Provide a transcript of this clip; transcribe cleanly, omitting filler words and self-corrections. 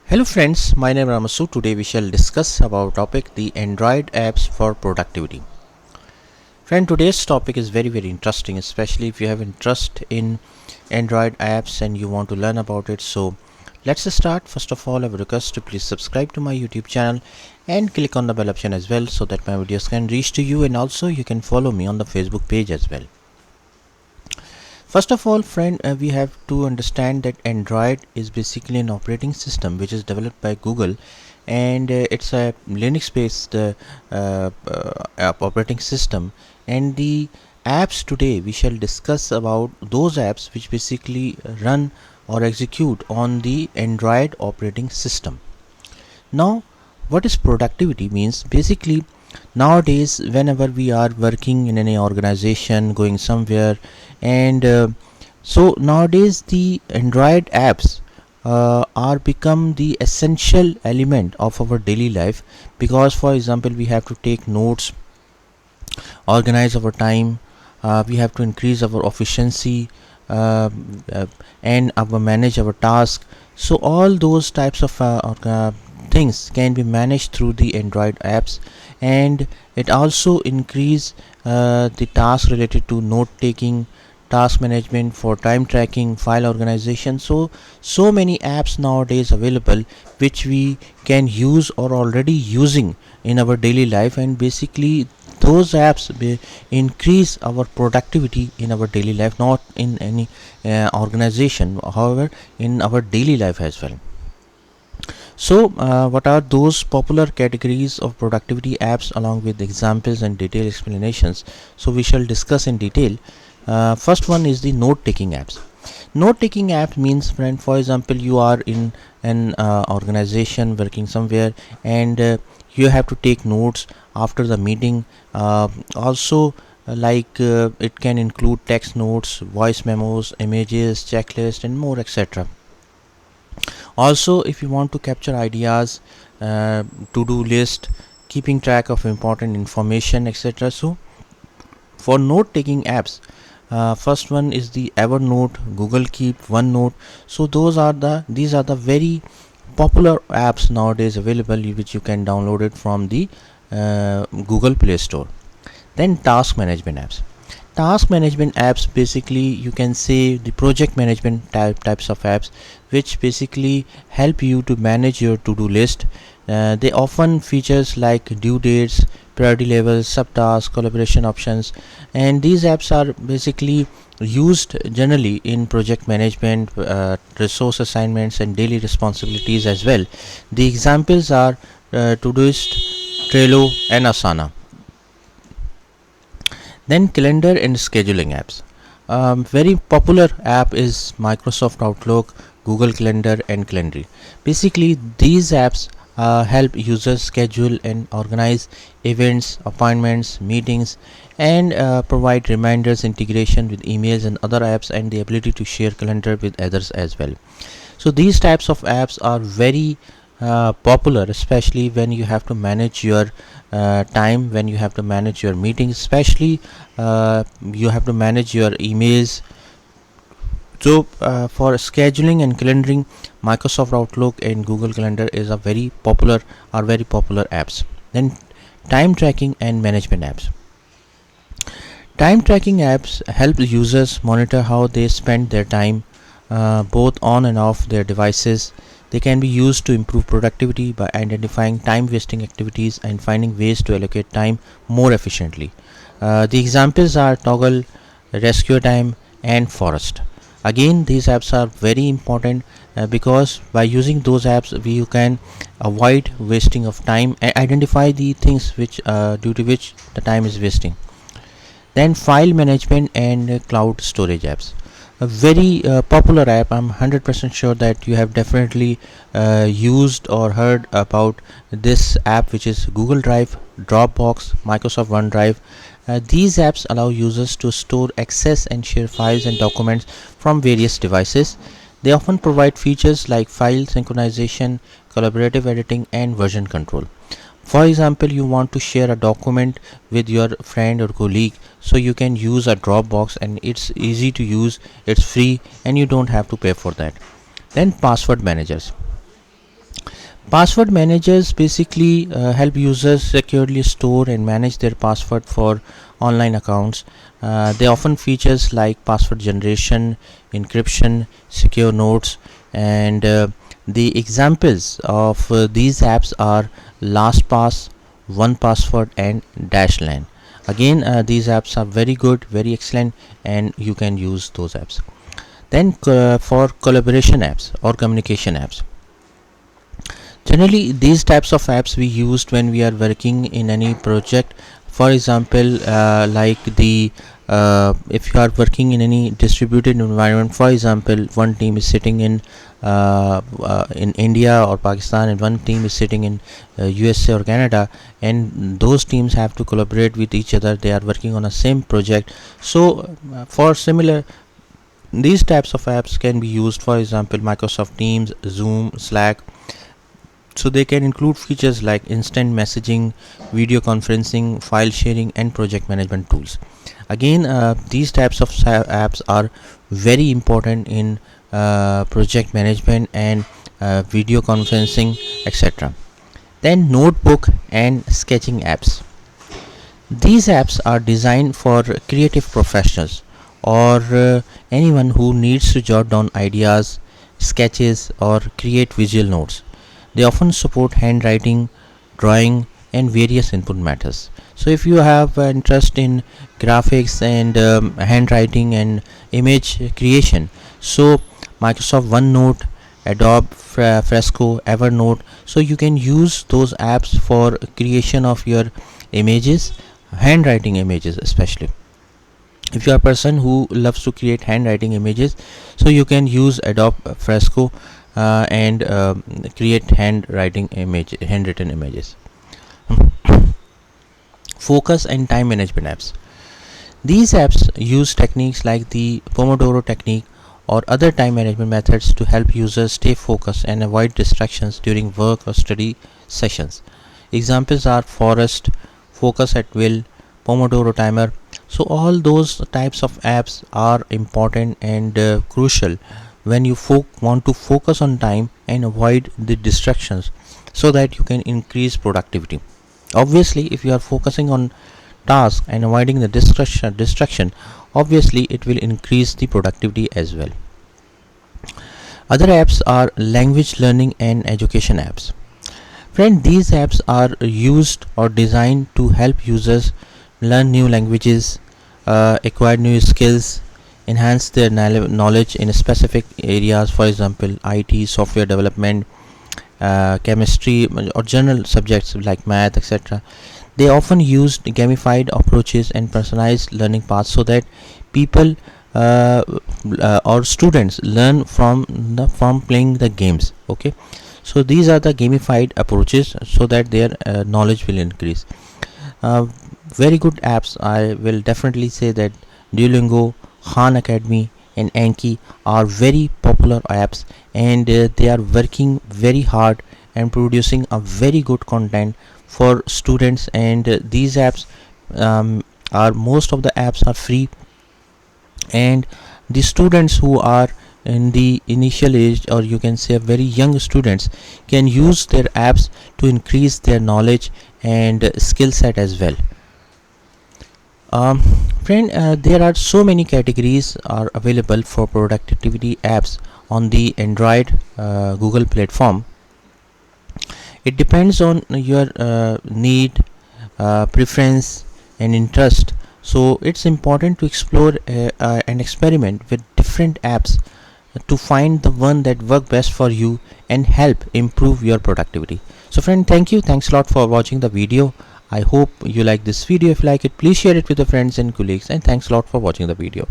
Hello friends, my name is Ramasu. Today we shall discuss about topic the Android apps for productivity. Friend, today's topic is very interesting, especially if you have interest in Android apps and you want to learn about it. So let's start. First of all, I would request to please subscribe to my YouTube channel and click on the bell option as well so that my videos can reach to you, and also you can follow me on the Facebook page as well. First of all, friend, we have to understand that Android is basically an operating system which is developed by Google, and it's a Linux-based operating system. And the apps today we shall discuss about those apps which basically run or execute on the Android operating system. Now, what is productivity means? Basically, nowadays whenever we are working in any organization, going somewhere, and so nowadays the Android apps are become the essential element of our daily life, because for example we have to take notes, organize our time, we have to increase our efficiency, uh, uh, and manage our task. So all those types of things can be managed through the Android apps, and it also increase the tasks related to note taking, task management, for time tracking, file organization. So many apps nowadays available which we can use or already using in our daily life, and basically those apps increase our productivity in our daily life, not in any organization, however in our daily life as well. So what are those popular categories of productivity apps, along with examples and detailed explanations? So we shall discuss in detail. First one is the note taking apps. Note taking app means, friend, for example you are in an organization working somewhere, and you have to take notes after the meeting. Also, it can include text notes, voice memos, images, checklist, and more, etc. Also, if you want to capture ideas, to-do list, keeping track of important information, etc. So for note taking apps, first one is the Evernote, Google Keep, OneNote. So these are the very popular apps nowadays available, which you can download it from the Google Play Store. Then task management apps, basically you can say the project management types of apps, which basically help you to manage your to-do list. They often features like due dates, priority levels, subtasks, collaboration options, and these apps are basically used generally in project management, resource assignments, and daily responsibilities as well. The examples are Todoist, Trello, and Asana. Then calendar and scheduling apps. Very popular app is Microsoft Outlook, Google Calendar, and Calendly. Basically, these apps help users schedule and organize events, appointments, meetings, and provide reminders, integration with emails and other apps, and the ability to share calendar with others as well. So these types of apps are very popular, especially when you have to manage your time, when you have to manage your meetings, especially you have to manage your emails. So for scheduling and calendaring, Microsoft Outlook and Google Calendar are very popular apps. Then time tracking and management apps. Time tracking apps help users monitor how they spend their time, both on and off their devices. They can be used to improve productivity by identifying time wasting activities and finding ways to allocate time more efficiently. The examples are Toggle, Rescue Time, and Forest. Again, these apps are very important because by using those apps you can avoid wasting of time and identify the things which due to which the time is wasting. Then file management and cloud storage apps. A very popular app. I'm 100% sure that you have definitely used or heard about this app, which is Google Drive, Dropbox, Microsoft OneDrive. These apps allow users to store, access, and share files and documents from various devices. They often provide features like file synchronization, collaborative editing, and version control. For example, you want to share a document with your friend or colleague, so you can use a Dropbox, and it's easy to use, it's free, and you don't have to pay for that. Then password managers. Password managers basically help users securely store and manage their password for online accounts. They often features like password generation, encryption, secure notes, and the examples of these apps are LastPass, OnePassword, and Dashland. Again, these apps are very good, very excellent, and you can use those apps. Then for collaboration apps or communication apps, generally these types of apps we used when we are working in any project. For example, like the if you are working in any distributed environment, for example one team is sitting in India or Pakistan, and one team is sitting in USA or Canada, and those teams have to collaborate with each other. They are working on a same project. So for similar, these types of apps can be used, for example Microsoft Teams, Zoom, Slack. So they can include features like instant messaging, video conferencing, file sharing, and project management tools. Again, these types of apps are very important in project management and video conferencing, etc. Then notebook and sketching apps. These apps are designed for creative professionals or anyone who needs to jot down ideas, sketches, or create visual notes. They often support handwriting, drawing, and various input matters. So, if you have interest in graphics and handwriting and image creation, so Microsoft OneNote, Adobe Fresco, Evernote, so you can use those apps for creation of your images, handwriting images especially. If you are a person who loves to create handwriting images, so you can use Adobe Fresco and create handwritten images. Focus and time management apps. These apps use techniques like the Pomodoro technique or other time management methods to help users stay focused and avoid distractions during work or study sessions. Examples are Forest, Focus at Will, Pomodoro Timer. So all those types of apps are important and crucial when you want to focus on time and avoid the distractions, so that you can increase productivity. Obviously, if you are focusing on task and avoiding the distraction, obviously it will increase the productivity as well. Other apps are language learning and education apps. Friend, these apps are used or designed to help users learn new languages, acquire new skills, enhance their knowledge in specific areas, for example IT, software development, chemistry, or general subjects like math, etc. They often use gamified approaches and personalized learning paths so that people or students learn from playing the games. Okay, so these are the gamified approaches so that their knowledge will increase. uh, Very good apps, I will definitely say that Duolingo, Khan Academy, and Anki are very popular apps, and they are working very hard and producing a very good content for students. And these apps are most of the apps are free, and the students who are in the initial age, or you can say very young students, can use their apps to increase their knowledge and skill set as well. um, Friend, there are so many categories are available for productivity apps on the Android Google platform. It depends on your need, preference, and interest. So it's important to explore and experiment with different apps to find the one that work best for you and help improve your productivity. So friend, thanks a lot for watching the video. I hope you like this video. If you like it, please share it with your friends and colleagues, and thanks a lot for watching the video.